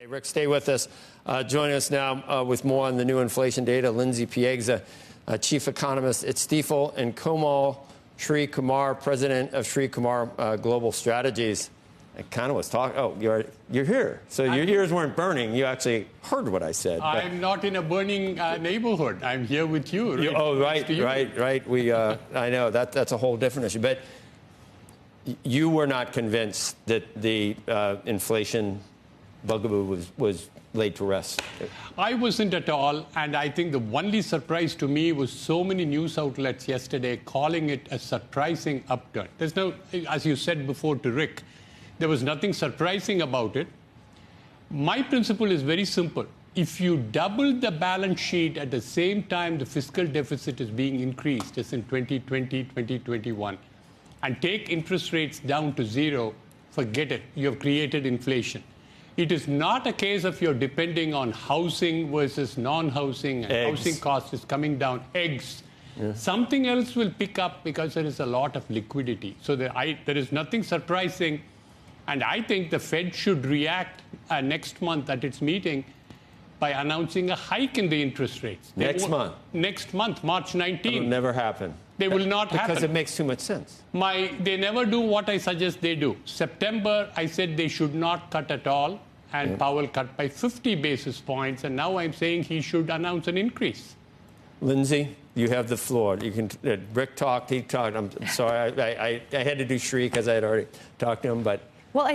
Hey, Rick, stay with us. Joining us now with more on the new inflation data, Lindsay Piegza, chief economist at Stifel, and Komal Sri-Kumar, president of Sri-Kumar Global Strategies. I kind of was talking. Oh, you're here. So your ears weren't burning. You actually heard what I said. I'm not in a burning neighborhood. I'm here with you. Right. I know that's a whole different issue. But you were not convinced that the inflation bugaboo was laid to rest. I wasn't at all. And I think the only surprise to me was so many news outlets yesterday calling it a surprising upturn. There's no, as you said before to Rick, there was nothing surprising about it. My principle is very simple. If you double the balance sheet at the same time the fiscal deficit is being increased, as in 2020, 2021, and take interest rates down to zero, forget it. You have created inflation. It is not a case of you're depending on housing versus non-housing, and housing cost is coming down. Yeah. Something else will pick up because there is a lot of liquidity. So there is nothing surprising. And I think the Fed should react next month at its meeting by announcing a hike in the interest rates. Next month? Next month, March 19. It will never happen. They will not happen. Because it makes too much sense. They never do what I suggest they do. September, I said they should not cut at all. And Powell cut by 50 basis points. And now I'm saying he should announce an increase. Lindsay, you have the floor. You can. Rick talked, he talked. I'm sorry, I had to do Shri because I had already talked to him, but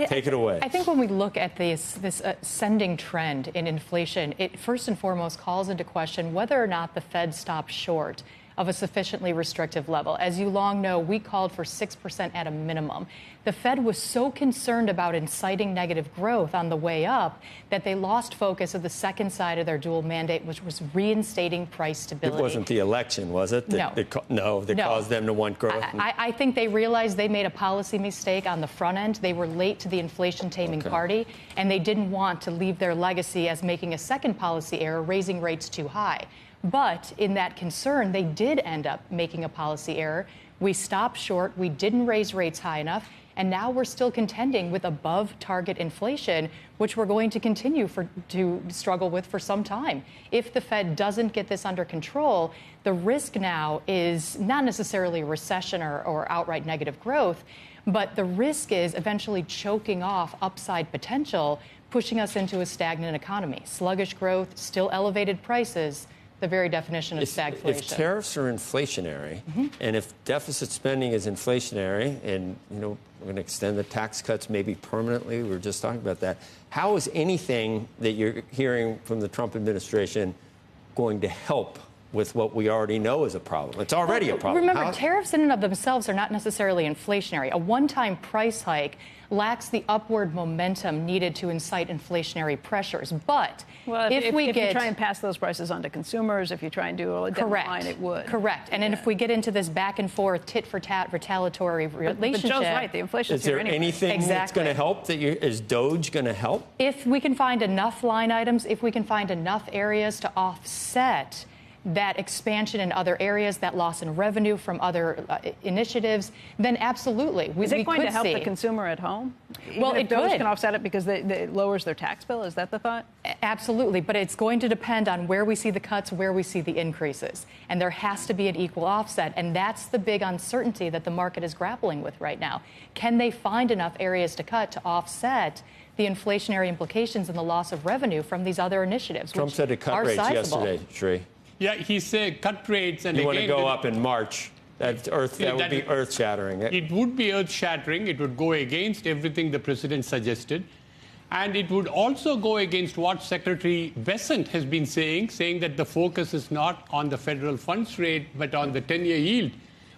take it away. I think when we look at this ascending trend in inflation, it first and foremost calls into question whether or not the Fed stopped short of a sufficiently restrictive level. As you long know, we called for 6% at a minimum. The Fed was so concerned about inciting negative growth on the way up that they lost focus of the second side of their dual mandate, which was reinstating price stability. It wasn't the election, was it? That caused them to want growth. I think they realized they made a policy mistake on the front end. They were late to the inflation taming party, and they didn't want to leave their legacy as making a second policy error, raising rates too high. But in that concern, they did end up making a policy error. We stopped short. We didn't raise rates high enough. And now we're still contending with above target inflation, which we're going to continue to struggle with for some time. If the Fed doesn't get this under control, the risk now is not necessarily a recession or outright negative growth, but the risk is eventually choking off upside potential, pushing us into a stagnant economy. Sluggish growth, still elevated prices. The very definition of stagflation. If tariffs are inflationary, and if deficit spending is inflationary, and we're going to extend the tax cuts maybe permanently, we were just talking about that. How is anything that you're hearing from the Trump administration going to help with what we already know is a problem? It's already a problem. Remember, tariffs in and of themselves are not necessarily inflationary. A one-time price hike lacks the upward momentum needed to incite inflationary pressures. But if you try and pass those prices on to consumers, if you try and do a line, it would. Correct. And then if we get into this back and forth, tit-for-tat, retaliatory relationship. But Joe's right. The inflation is there anything that's going to help? Is DOGE going to help? If we can find enough line items, if we can find enough areas to offset that expansion in other areas, that loss in revenue from other initiatives, then absolutely. Is it going to help the consumer at home? Well, it could. Can offset it because it lowers their tax bill? Is that the thought? Absolutely. But it's going to depend on where we see the cuts, where we see the increases. And there has to be an equal offset. And that's the big uncertainty that the market is grappling with right now. Can they find enough areas to cut to offset the inflationary implications and the loss of revenue from these other initiatives? Trump said to cut rates yesterday, Shri. Yeah, he said cut rates. And you want to go up in March. That would be earth-shattering. It would be earth-shattering. It would go against everything the president suggested. And it would also go against what Secretary Bessent has been saying that the focus is not on the federal funds rate, but on the 10-year yield.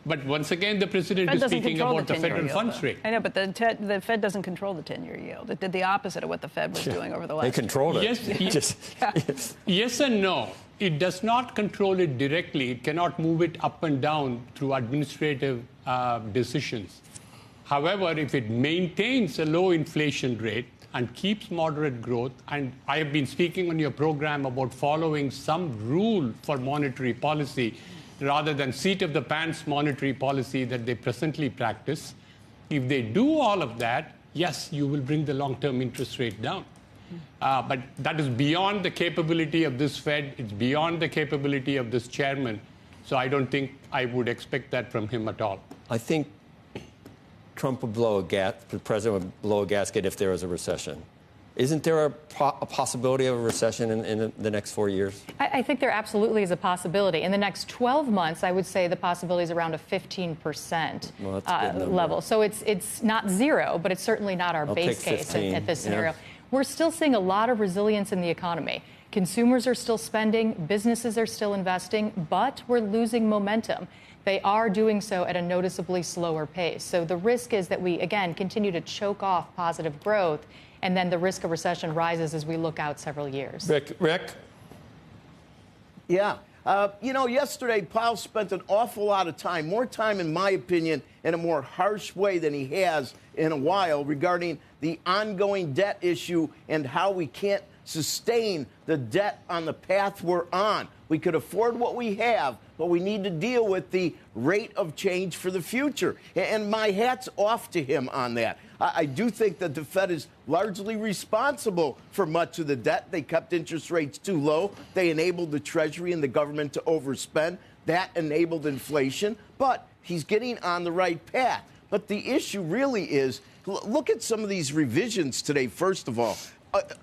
But once again, the president is speaking about the federal funds rate. I know, but the Fed doesn't control the 10-year yield. It did the opposite of what the Fed was doing over the last year. They controlled it. Yes and no. It does not control it directly. It cannot move it up and down through administrative decisions. However, if it maintains a low inflation rate and keeps moderate growth, and I have been speaking on your program about following some rule for monetary policy rather than seat-of-the-pants monetary policy that they presently practice, if they do all of that, yes, you will bring the long-term interest rate down. But that is beyond the capability of this Fed. It's beyond the capability of this chairman. So I don't think I would expect that from him at all. I think Trump would the president would blow a gasket if there was a recession. Isn't there a possibility of a recession in the next 4 years? I think there absolutely is a possibility. In the next 12 months, I would say the possibility is around a 15% level. So it's not zero, but it's certainly not our base case at this scenario. Yeah. We're still seeing a lot of resilience in the economy. Consumers are still spending, businesses are still investing, but we're losing momentum. They are doing so at a noticeably slower pace. So the risk is that we, again, continue to choke off positive growth, and then the risk of recession rises as we look out several years. Rick? Yeah. Yesterday, Powell spent an awful lot of time, more time, in my opinion, in a more harsh way than he has in a while, regarding the ongoing debt issue and how we can't sustain the debt on the path we're on. We could afford what we have, but we need to deal with the rate of change for the future. And my hat's off to him on that. I do think that the Fed is largely responsible for much of the debt. They kept interest rates too low. They enabled the Treasury and the government to overspend. That enabled inflation. But he's getting on the right path. But the issue really is, look at some of these revisions today, first of all.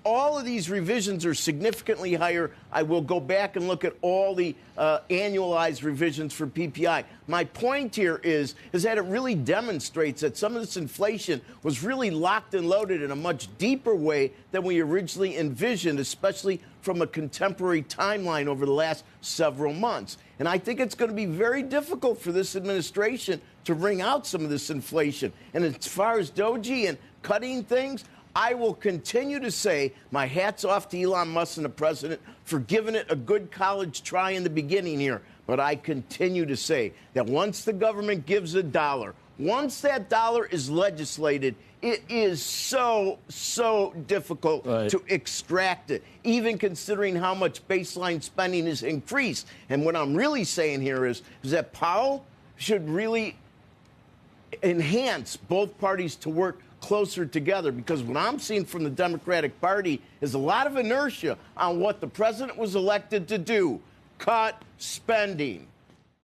All of these revisions are significantly higher. I will go back and look at all the annualized revisions for PPI. My point here is that it really demonstrates that some of this inflation was really locked and loaded in a much deeper way than we originally envisioned, especially from a contemporary timeline over the last several months. And I think it's going to be very difficult for this administration to wring out some of this inflation. And as far as Doji and cutting things, I will continue to say my hat's off to Elon Musk and the president for giving it a good college try in the beginning here. But I continue to say that once the government gives a dollar, once that dollar is legislated, it is so difficult to extract it, even considering how much baseline spending is increased. And what I'm really saying here is that Powell should really enhance both parties to work closer together, because what I'm seeing from the Democratic Party is a lot of inertia on what the president was elected to do: cut spending.